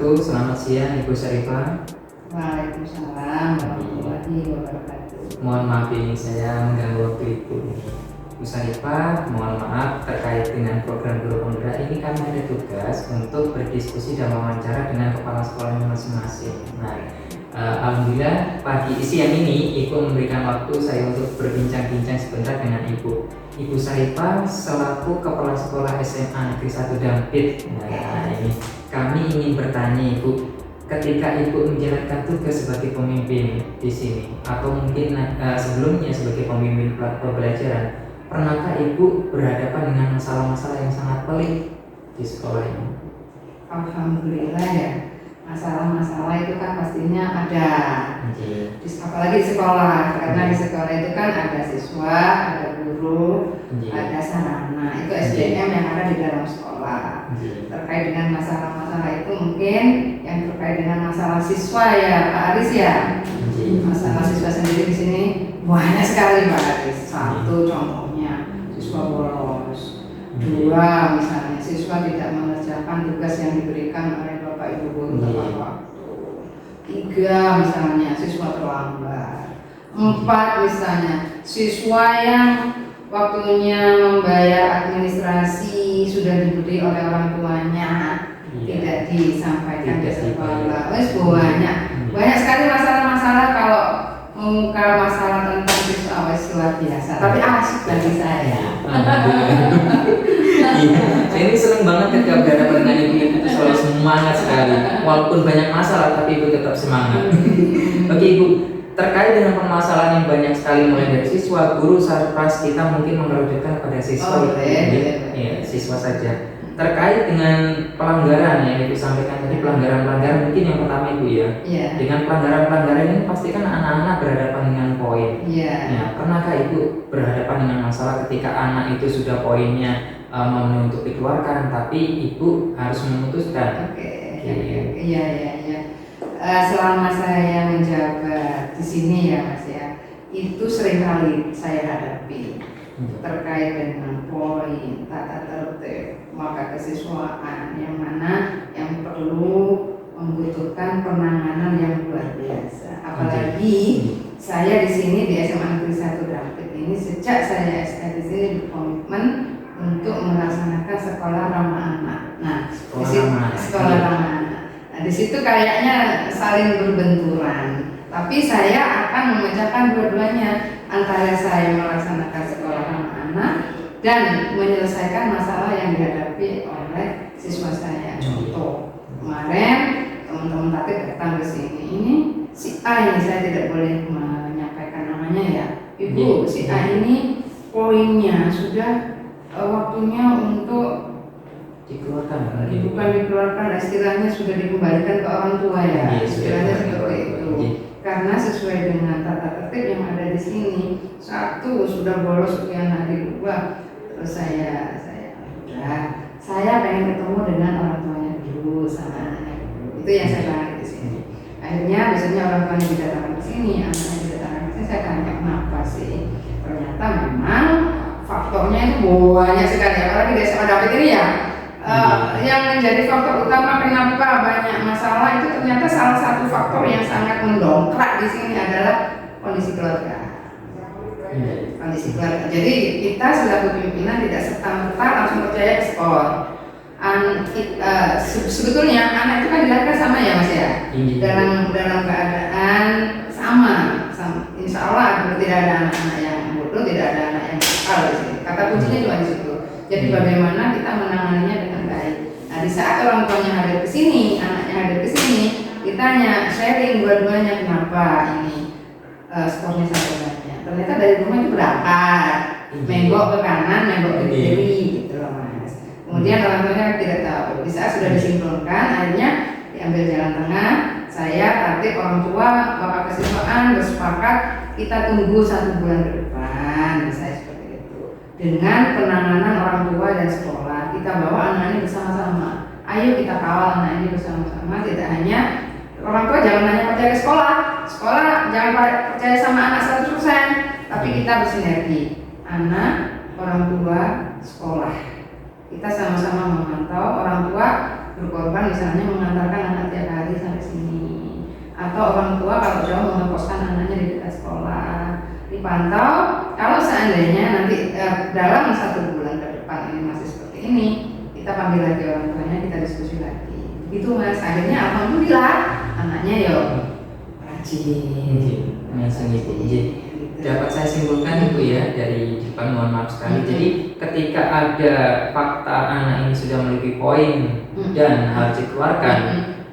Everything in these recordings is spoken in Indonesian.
wabarakatuh. Selamat siang Ibu Syarifah. Waalaikumsalam warahmatullahi wabarakatuh. Mohon maaf ini saya mengganggu waktu Ibu. Ibu Syarifah, mohon maaf terkait dengan program Guru Pemuda ini kami ada tugas untuk berdiskusi dan wawancara dengan kepala sekolahnya masing-masing. Nah, alhamdulillah pagi siang ini Ibu memberikan waktu saya untuk berbincang-bincang sebentar dengan Ibu. Ibu Syarifah selaku kepala sekolah SMA Negeri 1 Dampit. Nah, ini kami ingin bertanya Ibu, ketika Ibu menjalankan tugas sebagai pemimpin di sini atau mungkin sebelumnya sebagai pemimpin pembelajaran, pernahkah Ibu berhadapan dengan masalah-masalah yang sangat pelik di sekolah ini? Alhamdulillah ya, masalah-masalah itu kan pastinya ada. Apalagi di sekolah, karena di sekolah itu kan ada siswa, ada guru, ada sarana, itu SDM yang ada di dalam sekolah. Terkait dengan masalah-masalah itu mungkin yang terkait dengan masalah siswa ya Pak Aris ya. Masalah siswa sendiri di sini banyak sekali Pak Aris. Satu contohnya siswa bolos, dua misalnya siswa tidak mengerjakan tugas yang diberikan oleh Bapak Ibu guru tepat waktu, tiga misalnya siswa terlambat, empat misalnya siswa yang waktunya membayar administrasi sudah diberi oleh orang tuanya tidak disampaikan ke sekolah. Banyak sekali masalah-masalah. Kalau mengungkap masalah tentang siswa luar biasa, tapi asik bagi saya. Saya ini senang banget ketika berhadapan dengan Ibu itu selalu semangat sekali. Walaupun banyak masalah tapi Ibu tetap semangat. Oke Ibu, terkait dengan permasalahan yang banyak sekali mulai dari siswa, guru, sarpras, kita mungkin mengerucutkan pada siswa. Ya, siswa saja. Terkait dengan pelanggaran yang Ibu sampaikan tadi, pelanggaran-pelanggaran mungkin yang pertama Ibu ya. Dengan pelanggaran-pelanggaran ini pasti kan anak-anak berhadapan dengan poin. Nah, pernahkah Ibu berhadapan dengan masalah ketika anak itu sudah poinnya memenuhi untuk dikeluarkan, tapi Ibu harus memutuskan? Iya. Selama saya menjabat di sini ya Mas ya, itu seringkali saya hadapi terkait dengan poin, tata tertib, maka kesiswaan yang mana yang perlu membutuhkan penanganan yang luar biasa. Apalagi saya di sini di SMA Negeri 1 Dampit ini sejak saya SD di sini berkomitmen untuk melaksanakan sekolah ramah anak. Nah, sekolah ramah anak. Nah, di situ kayaknya saling berbenturan. Tapi saya akan memecahkan dua-duanya, antara saya melaksanakan sekolah ramah anak dan menyelesaikan masalah yang dihadapi oleh siswa saya. Contoh, kemarin teman-teman tatip datang ke sini, ini si A ini, saya tidak boleh menyampaikan namanya ya, Ibu, si A ini poinnya sudah waktunya untuk dikeluarkan, bukan dikeluarkan, istilahnya sudah dikembalikan ke orang tua ya, istilahnya seperti itu. Karena sesuai dengan tata tertib yang ada di sini, satu sudah bolos sekian hari, dua terus saya pengen ketemu dengan orang tuanya dulu sama anaknya dulu. Itu yang saya bahas di sini. Akhirnya biasanya orang tuanya didatangkan ke sini, anaknya didatangkan ke sini, saya tanya kenapa sih? Ternyata memang faktornya itu banyak sekali, apalagi di SMA Dampit ini ya. Yang menjadi faktor utama kenapa banyak masalah itu ternyata salah satu faktor yang sangat mendongkrak di sini adalah kondisi keluarga. Kondisi keluarga. Jadi kita selaku pimpinan tidak serta-merta langsung percaya ke skor. Sebetulnya anak itu kan dilahirkan sama ya Mas ya, dalam keadaan sama. Insya Allah tidak ada anak-anak yang bodoh, tidak ada anak yang nakal di sini. Kata kuncinya cuma di situ. Jadi bagaimana kita menanganinya dengan baik. Nah, di saat orang tuanya hadir ke sini, anaknya hadir ke sini, ditanya sharing dua-duanya kenapa ini skornya satu banyak. Ternyata dari rumah itu berangkat, menggok ke kanan, menggok ke kiri, gitu loh Mas. Kemudian orang tuanya tidak tahu. Di saat sudah disinkronkan, akhirnya diambil jalan tengah. Saya tatip orang tua, bapak kesiswaan bersepakat kita tunggu 1 bulan ke depan, misalnya seperti itu. Dengan penanganan orang tua dan sekolah, kita bawa anak ini bersama-sama. Ayo kita kawal anak ini bersama-sama. Tidak hanya orang tua jangan hanya percaya ke sekolah jangan percaya sama anak 100%, tapi kita bersinergi. Anak, orang tua, sekolah. Kita sama-sama memantau, orang tua berkorban misalnya mengantarkan anak tiap hari sampai sini, atau orang tua kalau jauh mengekoskan anaknya di dekat sekolah, dipantau. Kalau seandainya nanti dalam 1 bulan ke depan ini masih seperti ini, kita panggil lagi orang tuanya, kita diskusi lagi. Itu Mas, akhirnya alhamdulillah anaknya yo rajin. Dapat saya simpulkan Ibu ya dari depan, mohon maaf sekali. Jadi ketika ada fakta anak ini sudah memiliki poin dan harus dikeluarkan,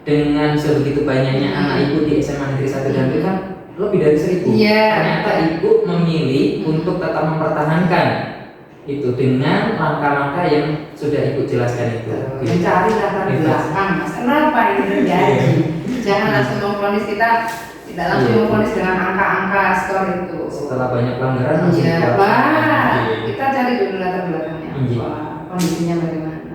dengan sebegitu banyaknya anak Ibu di SMA Negeri 1 dan itu kan lebih dari 1.000. Ternyata Ibu memilih untuk tetap mempertahankan itu dengan langkah-langkah yang sudah Ibu jelaskan itu. Mencari latar belakang, Mas, kenapa ini terjadi? Jangan langsung memvonis, kita tidak langsung memvonis dengan angka-angka skor itu. Setelah banyak pelanggaran harus kita cari dulu latar belakangnya apa, kondisinya bagaimana.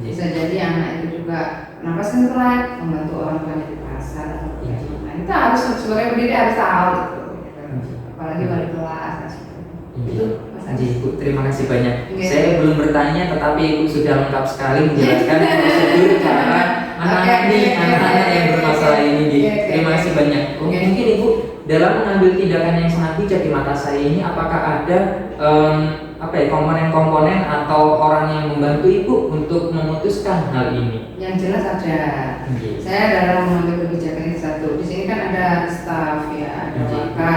Bisa jadi anak itu juga kenapa sih telat membantu orang tuanya di pasar atau bagaimana. Kita harus sebagai pendiri harus tahu itu. Apalagi wali kelas. Itu Ibu, terima kasih banyak. Saya belum bertanya, tetapi Ibu sudah lengkap sekali menjelaskan prosedur cara anak-anak yang bermasalah ini. Terima kasih banyak. Mungkin Ibu dalam mengambil tindakan yang sangat bijak di mata saya ini, apakah ada komponen-komponen atau orang yang membantu Ibu untuk memutuskan hal ini? Yang jelas ada. Saya dalam mengambil kebijakan ini satu. Di sini kan ada staf ya, ada waka,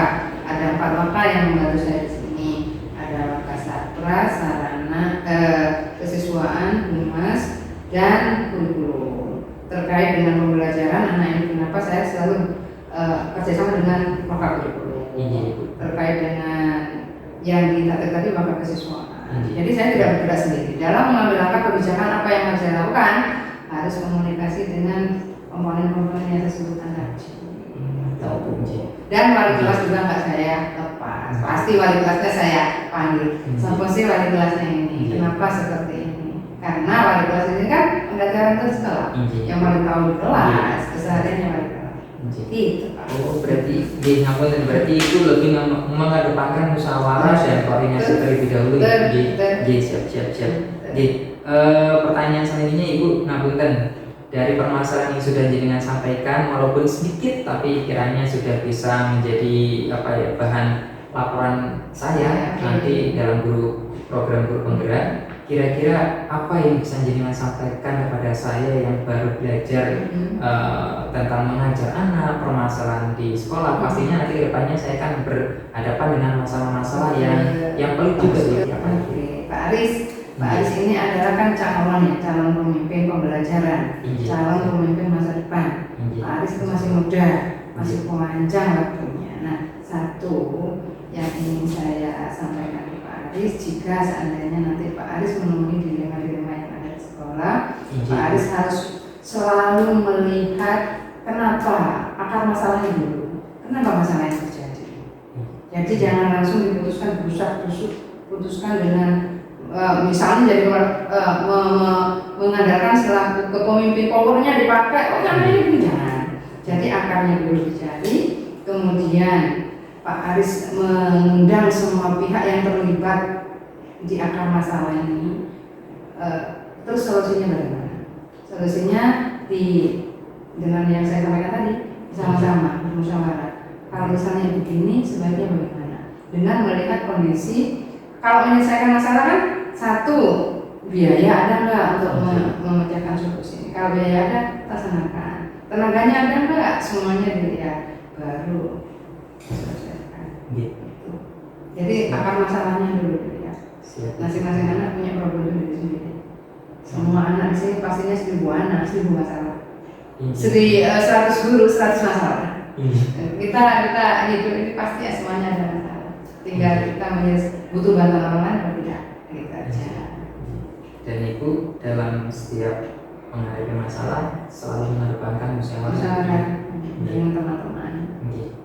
ada 4 waka yang membantu saya di sini. Ada waka Satras, sarana, kesiswaan, humas, dan kurikulum. Terkait dengan pembelajaran anak ini, kenapa saya selalu kerjasama dengan waka kurikulum. Terkait dengan yang tadi waka kesiswaan. Jadi saya tidak bergerak sendiri. Dalam mengambil langkah kebijakan apa yang harus saya lakukan, harus komunikasi dengan komponen-komponen yang saya sebutkan tadi. Dan wali kelas juga nggak saya lepas. Pasti wali kelasnya saya panggil. Sampai wali kelasnya ini, kenapa seperti ini? Karena wali kelas ini kan pembelajaran ke sekolah. Yang paling tahu di kelas, kesehariannya wali kelas. Gitu. Berarti itu lebih mengedepankan musyawarah dan koordinasi terlebih dahulu. Siap. Pertanyaan selanjutnya Ibu, ngapunten, dari permasalahan yang sudah jenengan sampaikan, walaupun sedikit tapi kiranya sudah bisa menjadi bahan laporan saya nanti dalam program guru penggerak. Kira-kira apa yang bisa jenengan sampaikan kepada saya yang baru belajar tentang mengajar anak, permasalahan di sekolah? Pastinya nanti kedepannya saya akan berhadapan dengan masalah-masalah yang pelik juga ya. Pak Aris ini adalah kan calon pemimpin pembelajaran, calon pemimpin masa depan. Pak Aris itu masih muda, masih panjang waktunya. Nah, satu yang ingin saya sampaikan ke Pak Aris, jika seandainya nanti Pak Aris menemui dilema-dilema yang ada di sekolah, Pak Aris harus selalu melihat kenapa akar masalahnya dulu, kenapa masalah yang terjadi. Jadi jangan langsung diputuskan putuskan dengan misalnya jadi mengandalkan setelah kepemimpin powernya dipakai, ini jangan. Jadi akarnya dulu dicari, kemudian Pak Aris mengundang semua pihak yang terlibat di akar masalah ini. Terus solusinya bagaimana? Solusinya dengan yang saya sampaikan tadi, sama-sama bermusyawarah. Kalau misalnya begini, sebaiknya bagaimana? Dengan melihat kondisi, kalau menyelesaikan masalah kan satu, biaya ada nggak untuk memecahkan solusi ini? Kalau biaya ada, laksanakan. Tenaganya ada nggak? Semuanya dilihat, baru selesaikan. Gitu. Jadi akar masalahnya dulu dilihat. Masing-masing anak punya problem sendiri. Semua anak di sini pastinya 1.000 anak, 1.000 masalah. 100 guru, 100 masalah. Kita hidup ini pasti ya semuanya ada masalah. Tinggal kita butuh bantuan orang lain atau tidak, gitu aja. Dan Ibu dalam setiap menghadapi masalah selalu mengedepankan musyawarah dengan teman-teman.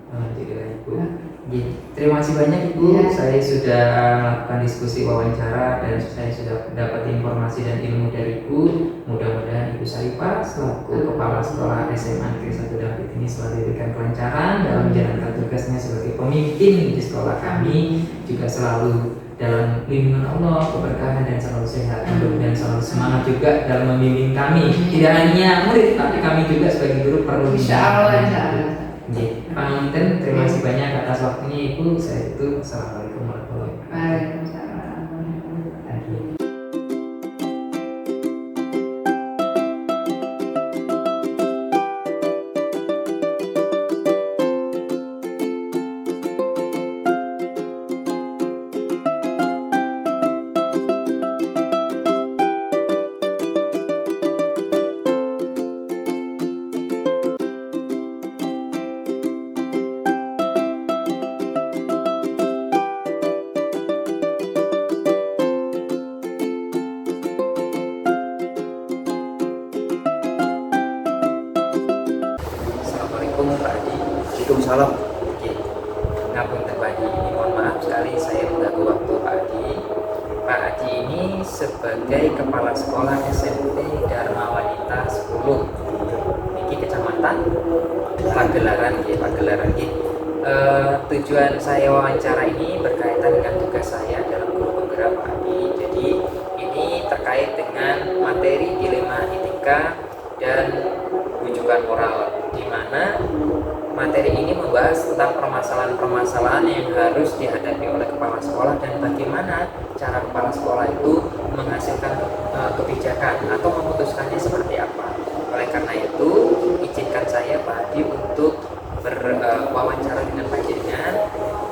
Alhamdulillah Ibu. Terima kasih banyak Ibu. Saya sudah melakukan diskusi wawancara dan saya sudah dapat informasi dan ilmu dari Ibu. Mudah-mudahan Ibu Sarifah selaku Kepala Sekolah SMA Negeri 1 Dampit ini selalu diberikan kelancaran dalam menjalankan tugasnya sebagai pemimpin di sekolah kami, juga selalu dalam lindungan Allah, keberkahan dan selalu sehat, dan selalu semangat juga dalam membimbing kami. Tidak hanya murid, tapi kami juga sebagai guru perlu Insya Allah, insya Allah. Pak Ngapunten, terima kasih banyak atas waktunya Ibu. Saya itu assalamualaikum warahmatullahi wabarakatuh. Waalaikumsalam warahmatullahi wabarakatuh. Assalamualaikum Pak Adi. Waalaikumsalam. Oke, ngapunten Pak Adi, ini mohon maaf sekali saya mengganggu waktu Pak Adi. Pak Adi ini sebagai kepala sekolah SMP Dharma Wanita 10 niki Kecamatan Pagelaran nggih, Pagelaran nggih. Tujuan saya wawancara ini berkaitan dengan tugas saya dalam guru penggerak Pak Adi. Jadi ini terkait dengan materi dilema etika dan rujukan moral, di mana materi ini membahas tentang permasalahan-permasalahan yang harus dihadapi oleh kepala sekolah dan bagaimana cara kepala sekolah itu menghasilkan kebijakan atau memutuskannya seperti apa. Oleh karena itu, izinkan saya Pak Adi untuk berwawancara dengan Pak Jenengan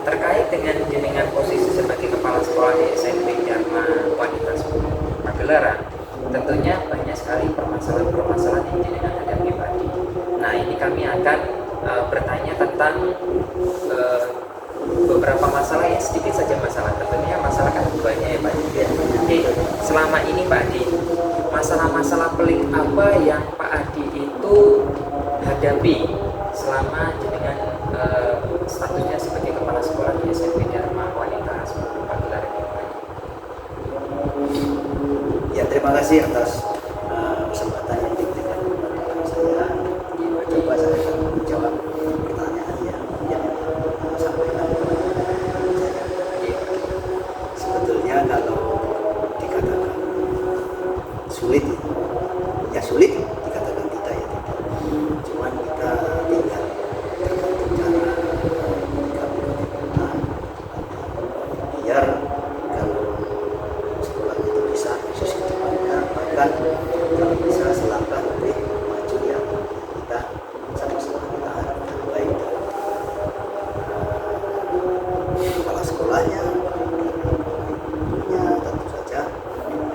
terkait dengan jenengan posisi sebagai kepala sekolah di SMP Dharma Wanita 10 Pagelaran. Tentunya banyak sekali permasalahan-permasalahan yang jenengan hadapi Pak Adi. Nah, ini kami akan bertanya tentang beberapa masalah ya, sedikit saja masalah. Tentunya masalah kan banyak ya Pak Adi. Oke, selama ini Pak Adi, masalah-masalah pelik apa yang Pak Adi itu hadapi selama jenengan statusnya sebagai kepala sekolah di SMP Dharma Wanita 10 Pagelaran ini Pak Adi? Ya, terima kasih atas kesempatan yang diberikan kepada saya. Coba saya akan menjawab pertanyaan yang sampaikan kepada saya. Sebetulnya kalau dikatakan sulit, ya sulit. Dikatakan tidak, ya tidak. Cuman kita tinggal tergantung cara kita bagaimana biar kalau sekolah itu bisa eksis ke depannya, bahkan kalau bisa selangkah lebih maju yang kita sama-sama kita harapkan, baik dari kepala sekolahnya, gurunya, tentu saja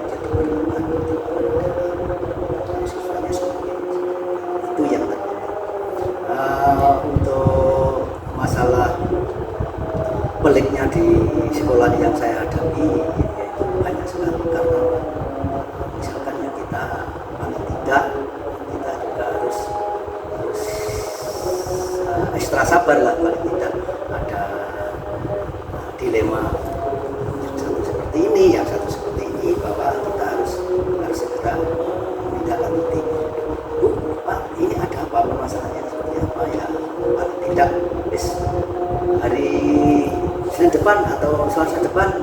jadi perkembangan siswanya sendiri. Itu yang terpenting. Untuk masalah peliknya di sekolah yang saya hadapi, yaitu banyak sekali, karena misalkan ya kita paling tidak kita juga harus ekstra sabar lah, paling tidak ada dilema yang satu seperti ini, yang satu seperti ini, bahwa kita harus segera menindaklanjuti. Bu, Pak, ini ada apa, permasalahannya seperti apa ya? Paling tidak hari Senin depan atau Selasa depan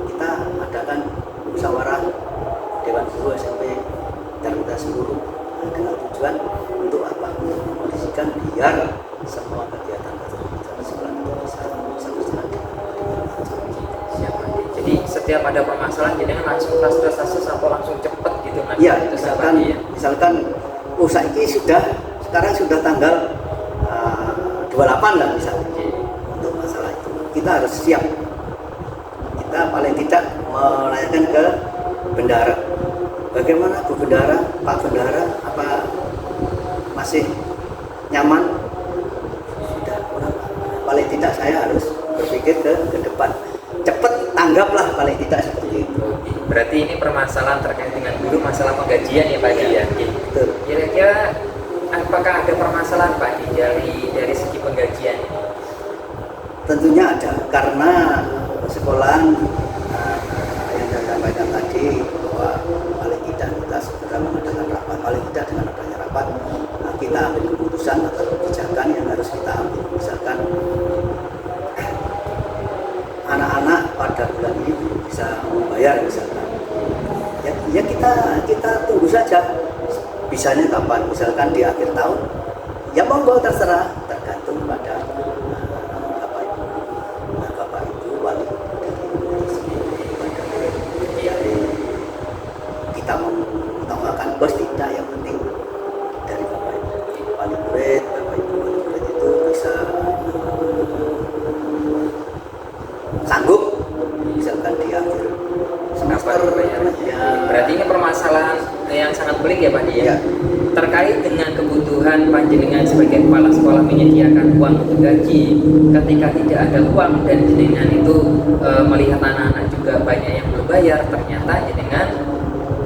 kita adakan musyawarah Dewan Guru SMP Dharma 10 dengan tujuan untuk apa? Untuk memondisikan biar semua kegiatan sekolah itu bisa berjalan dengan Siap Pak Adi. Jadi setiap ada permasalahan jenengan langsung fast atau langsung cepet gitu kan? Iya, Itu Pak Adi, ya? misalkan saiki sekarang sudah tanggal 28 lah misalnya. Untuk masalah itu kita harus siap. Kita paling tidak menanyakan ke bendara, bagaimana Bu Bendara, Pak Bendara, apa masih nyaman? Sudah, paling tidak saya harus berpikir ke depan, cepat tanggaplah, paling tidak seperti itu. Berarti ini permasalahan terkait dengan guru, masalah penggajian ya Pak Adi ya? Betul. Kira-kira apakah ada permasalahan Pak Adi dari segi penggajian ini? Tentunya ada, karena sekolahan yang saya sampaikan tadi bahwa paling tidak kita segera mengadakan rapat, paling tidak dengan adanya rapat kita ambil keputusan atau kebijakan yang harus kita ambil. Misalkan anak-anak pada bulan ini bayar misalkan. Ya kita tunggu saja. Bisanya kapan? Misalkan di akhir tahun. Ya monggo terserah, tergantung pada Bapak Ibu wali dari kita mengutamakan bos tidak, yang penting dari Bapak Ibu wali murid, Bapak Ibu wali murid itu bisa sanggup misalkan di akhir semester ya. Berarti ini permasalahan yang sangat pelik ya Pak Di Ya. terkait dengan kebutuhan panjenengan sebagai kepala sekolah menyediakan uang untuk gaji. Ketika tidak ada uang dan jenengan itu melihat anak-anak juga banyak yang belum bayar, ternyata jenengan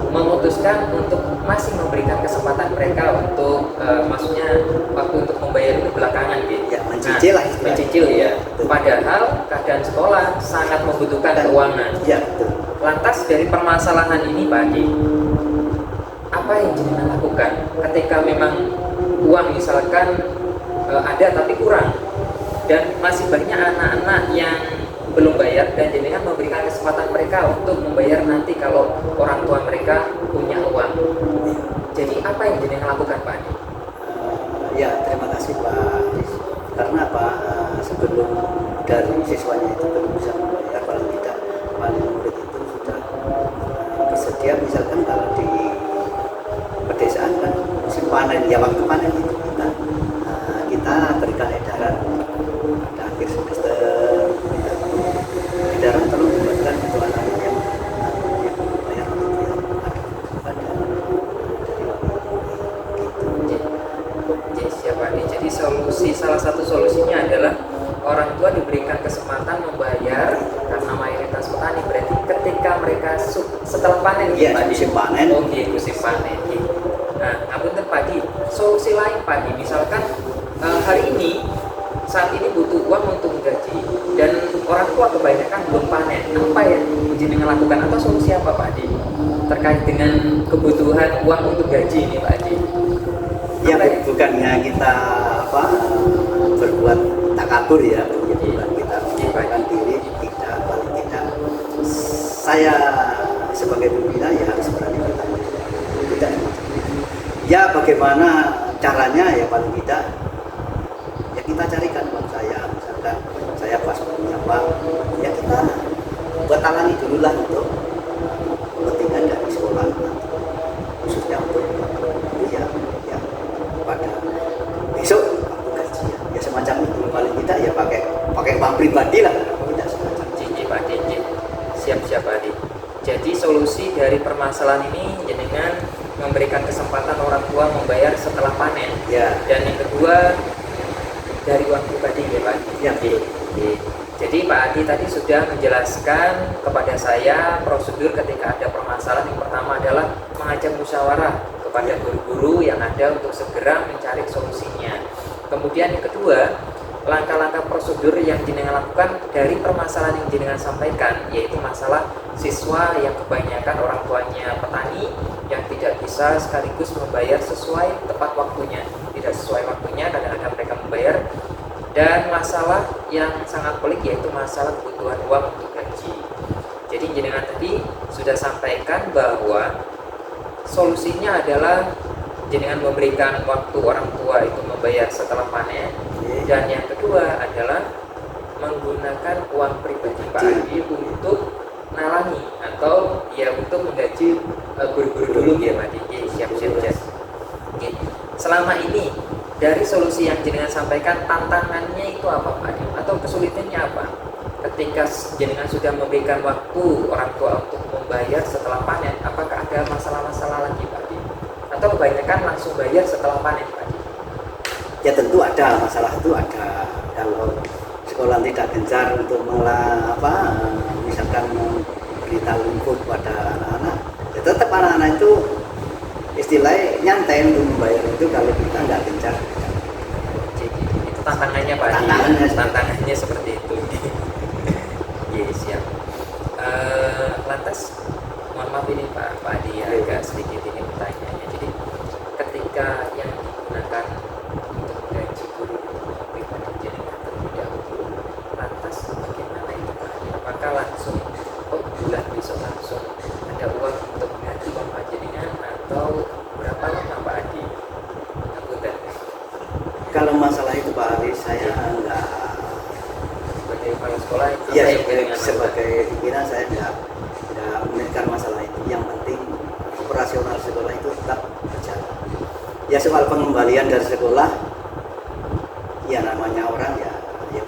memutuskan untuk masih memberikan kesempatan mereka untuk maksudnya waktu untuk membayar itu belakangan gitu. Ya, mencicil lah istilahnya. Mencicil ya. Padahal keadaan sekolah sangat membutuhkan keuangan. Ya, betul. Lantas dari permasalahan ini Pak Adi, apa yang jenengan lakukan ketika memang uang misalkan ada tapi kurang dan masih banyak anak-anak yang belum bayar dan jenengan memberikan kesempatan mereka untuk membayar nanti kalau orang tua mereka punya uang. Jadi apa yang jenengan lakukan Pak Adi? Ya, terima kasih Pak. Karena apa? Sebelum dari siswanya itu belum bisa membayar, paling tidak wali murid itu sudah bersedia. Misalkan kalau di pedesaan kan musim panen, ya waktu panen itu kita berikan edaran pada akhir semester, edaran tolong dibuatkan untuk anak-anak yang bayar itu yang ada dari wali Jadi siapa nih? Jadi salah satu solusinya adalah orang tua diberikan kesempatan membayar karena mayoritas petani, berarti ketika mereka setelah panen ya, Pak Di? musim panen. Oh gitu, musim panen gitu. Nah, ngapunten Pak Di, solusi lain Pak Di, misalkan hari ini saat ini butuh uang untuk gaji dan orang tua kebanyakan belum panen, apa yang jenengan lakukan atau solusi apa Pak Di terkait dengan kebutuhan uang untuk gaji ini Pak Di? Ya, bukannya kita berbuat takabur ya, bukan kita menyebarkan diri, tidak, paling tidak saya sebagai pembina ya harus berani bertanggung jawab. Tidak, ya bagaimana caranya ya paling tidak ya kita carikan uang saya, misalkan saya pas punya uang ya kita buat tangannya dulu lah untuk kepentingan dari sekolah, khususnya untuk ya pada besok waktu gaji ya semacam itu, paling tidak ya pakai uang pribadi lah, tidak semacam Cici Pak Di, siap Pak Di. Jadi solusi dari permasalahan ini jenengan memberikan kesempatan orang tua membayar setelah panen. ya. Dan yang kedua dari uang pribadi ya Pak Adi. Ya, betul. Jadi Pak Adi tadi sudah menjelaskan kepada saya prosedur ketika ada permasalahan. Yang pertama adalah mengajak musyawarah kepada guru-guru yang ada untuk segera mencari solusinya. Kemudian yang kedua, langkah-langkah prosedur yang jenengan lakukan dari permasalahan yang jenengan sampaikan, yaitu masalah siswa yang kebanyakan orang tuanya petani yang tidak bisa sekaligus membayar sesuai tepat waktunya, tidak sesuai waktunya, kadang-kadang mereka membayar. Dan masalah yang sangat pelik yaitu masalah kebutuhan uang untuk gaji. Jadi jenengan tadi sudah sampaikan bahwa solusinya adalah jenengan memberikan waktu orang tua itu membayar setelah panen. Dan yang kedua adalah menggunakan uang pribadi Pak Adi untuk nalangi atau ya untuk menggaji guru-guru dulu ya Pak Adi. Siap-siap. Selama ini dari solusi yang jenengan sampaikan, tantangannya itu apa Pak Adi? Atau kesulitannya apa? Ketika jenengan sudah memberikan waktu orang tua untuk membayar setelah panen, apakah ada masalah-masalah lagi Pak Adi? Atau kebanyakan langsung bayar setelah panen Pak Adi? Ya tentu ada, masalah itu ada. Kalau sekolah tidak gencar untuk misalkan memberitahu info kepada anak-anak, ya tetap anak-anak itu istilahnya nyantai untuk membayar itu kalau kita nggak gencar. Jadi itu tantangannya Pak Adi. Tantangannya seperti itu. Iya siap. Lantas mohon maaf ini Pak Adi ya, agak sedikit ini pertanyaannya. Jadi ketika yang digunakan untuk gaji guru pribadi jenengan terlebih dahulu, lantas bagaimana itu Pak Adi? Apakah langsung bulan besok langsung Kalau masalah itu Pak Ali, saya enggak, sebagai kepala sekolah itu ya apa yang jaringan sebagai pimpinan saya enggak memikirkan masalah itu. Yang penting operasional sekolah itu tetap berjalan. Ya soal pengembalian dari sekolah, ya namanya orang ya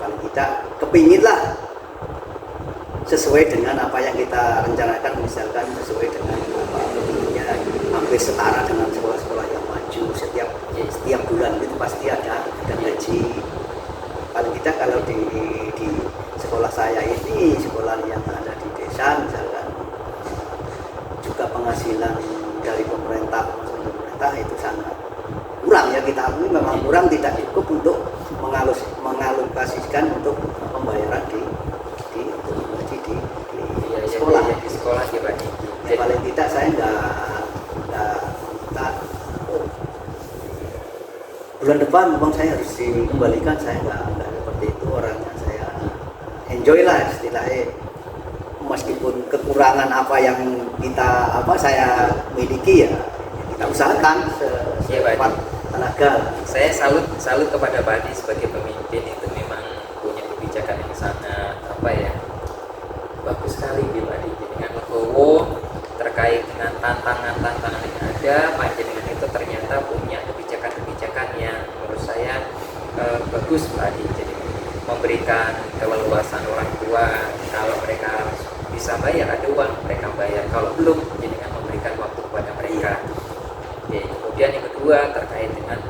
paling kita kepingin lah sesuai dengan apa yang kita rencanakan, misalkan sesuai dengan apa ya, hampir setara dengan sekolah-sekolah yang maju. Setiap bulan itu pasti ada gaji. Paling kita kalau di sekolah saya ini, sekolah yang ada di desa misalkan, juga penghasilan dari pemerintah itu sangat kurang ya, kita akui memang kurang, tidak cukup untuk mengalokasikan untuk pembayaran di sekolah. Di sekolah ya Pak. Ya, paling tidak saya enggak bulan depan uang saya harus dikembalikan, saya enggak seperti itu orangnya. Saya enjoy lah istilahnya, meskipun kekurangan apa yang saya miliki ya kita usahakan sekuat tenaga. Saya salut kepada Pak Adi sebagai pemimpin, itu memang punya kebijakan yang sangat bagus sekali Pak Adi. Dengan legowo terkait dengan tantangan-tantangan yang ada, panjenengan itu ternyata punya kebijakan-kebijakan yang menurut saya bagus Pak Adi. Jadi memberikan keleluasan orang tua, kalau mereka bisa bayar ada uang mereka bayar, kalau belum jenengan memberikan waktu kepada mereka. Oke, kemudian yang kedua terkait dengan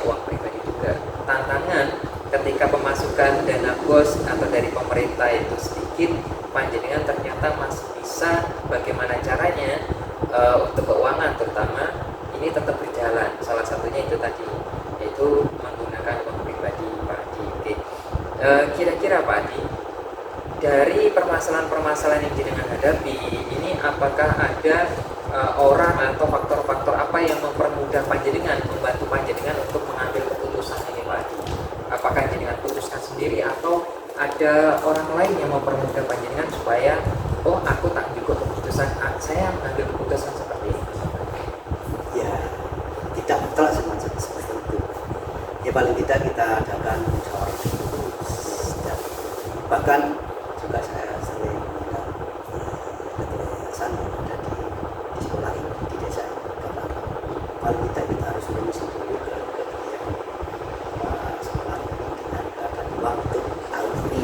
uang pribadi juga. Tantangan ketika pemasukan dana BOS atau dari pemerintah itu sedikit, panjenengan ternyata masih bisa bagaimana caranya untuk keuangan terutama ini tetap berjalan. Salah satunya itu tadi, yaitu menggunakan uang pribadi Pak Adi. Oke. Kira-kira Pak Adi, dari permasalahan-permasalahan yang jenengan hadapi ini, apakah ada orang atau faktor-faktor apa yang mempermudah panjenengan, membantu panjenengan untuk mengambil keputusan ini Pak Adi? Apakah jenengan putuskan sendiri atau ada orang lain yang mempermudah panjenengan supaya aku tak juga keputusan, saya mengambil keputusan seperti ini? Ya tidak mutlak semacam seperti itu. Ya paling tidak kita adakan musyawarah dulu, bahkan juga saya sering mengundang ketua yayasan yang ada di sekolah ini, di desa ini, karena paling tidak kita harus mengisi dulu ke sekolah ini dengan keadaan uang untuk tahun ini.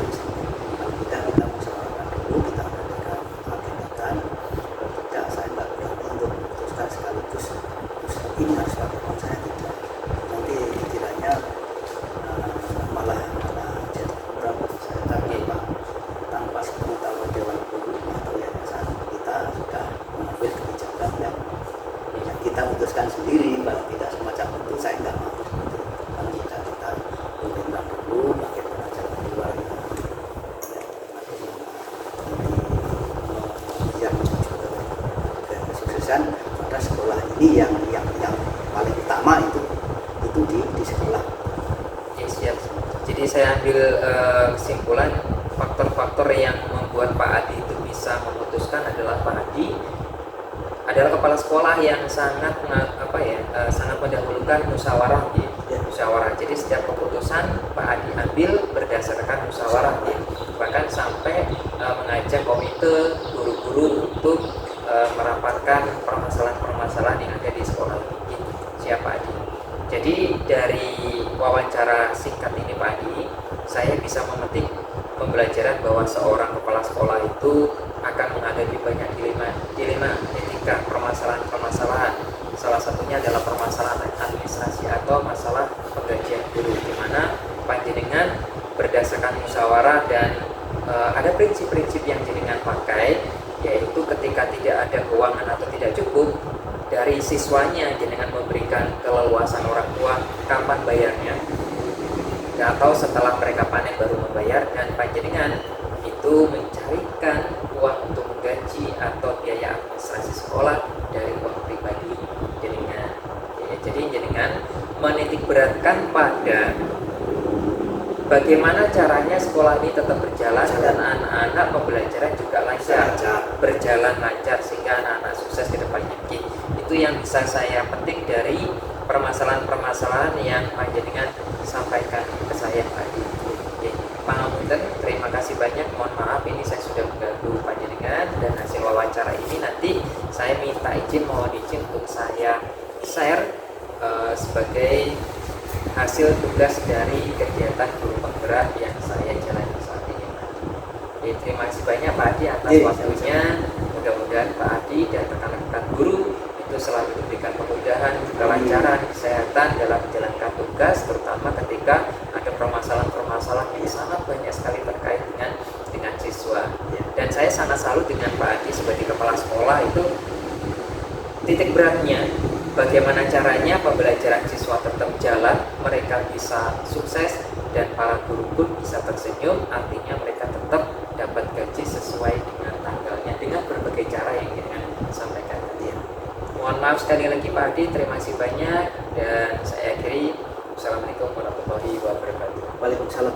Kalau kita musyawarahkan dulu, kita mengadakan agendakan, tidak, saya nggak berani untuk memutuskan sekaligus ini harus pakai uang saya, tidak. Nanti dikiranya malah jadi kurang. Saya tanpa sepengetahuan dewan guru atau yayasan, kita sudah mengambil kebijakan yang kita putuskan sendiri. Kalau tidak semacam itu saya nggak mau. Kalau kita pemerintah dulu bagaimana cara keluar yang menuju ke kesuksesan pada sekolah ini, yang paling utama itu di sekolah. Ya, siap. Jadi saya ambil kesimpulan, faktor-faktor yang membuat Pak Adi itu bisa memutuskan adalah Pak Adi adalah kepala sekolah yang sangat sangat mendahulukan musyawarah ya. Musyawarah. Jadi setiap keputusan Pak Adi ambil berdasarkan musyawarah ya. Bahkan sampai mengajak komite guru-guru untuk merapatkan permasalahan-permasalahan yang ada di sekolah ini. Siapa Adi? Jadi dari wawancara singkat ini Pak Adi, saya bisa memetik pembelajaran bahwa seorang kepala sekolah itu akan menghadapi banyak dilema etika, permasalahan-permasalahan. Salah satunya adalah permasalahan administrasi atau masalah penggajian guru, di mana panjenengan berdasarkan musyawarah dan ada prinsip-prinsip yang jenengan pakai, yaitu ketika tidak ada keuangan atau tidak cukup dari siswanya, jenengan memberikan keleluasan orang tua kapan bayarnya, atau setelah mereka panen baru membayar, dan panjenengan itu mencarikan uang untuk menggaji atau biaya administrasi sekolah dari uang pribadi jenengan. Jadi jenengan menitik beratkan pada bagaimana caranya sekolah ini tetap berjalan dan anak-anak pembelajaran juga berjalan lancar sehingga anak-anak sukses ke depannya. Itu yang bisa saya petik dari permasalahan-permasalahan yang panjenengan sampaikan ke saya tadi. Oke, pangapunten, terima kasih banyak. Mohon maaf ini saya sudah mengganggu panjenengan, dan hasil wawancara ini nanti saya minta mohon izin untuk saya share sebagai hasil tugas dari kegiatan guru penggerak yang saya jalani saat ini. Oke, terima kasih banyak Pak Adi atas waktunya. Mudah-mudahan Pak Adi dan rekan-rekan guru itu selalu diberikan kemudahan, kelancaran, kesehatan dalam menjalankan tugas, terutama ketika ada permasalahan-permasalahan yang sangat banyak sekali terkait dengan siswa. Dan saya sangat salut dengan Pak Adi sebagai kepala sekolah, itu titik beratnya bagaimana caranya pembelajaran siswa tetap jalan, mereka bisa sukses, dan para guru pun bisa tersenyum, artinya mereka tetap dapat gaji sesuai dengan tanggalnya dengan berbagai cara yang kita sampaikan tadi. Mohon maaf sekali lagi Pak Adi, terima kasih banyak, dan saya akhiri. Assalamualaikum warahmatullahi wabarakatuh. Waalaikumsalam.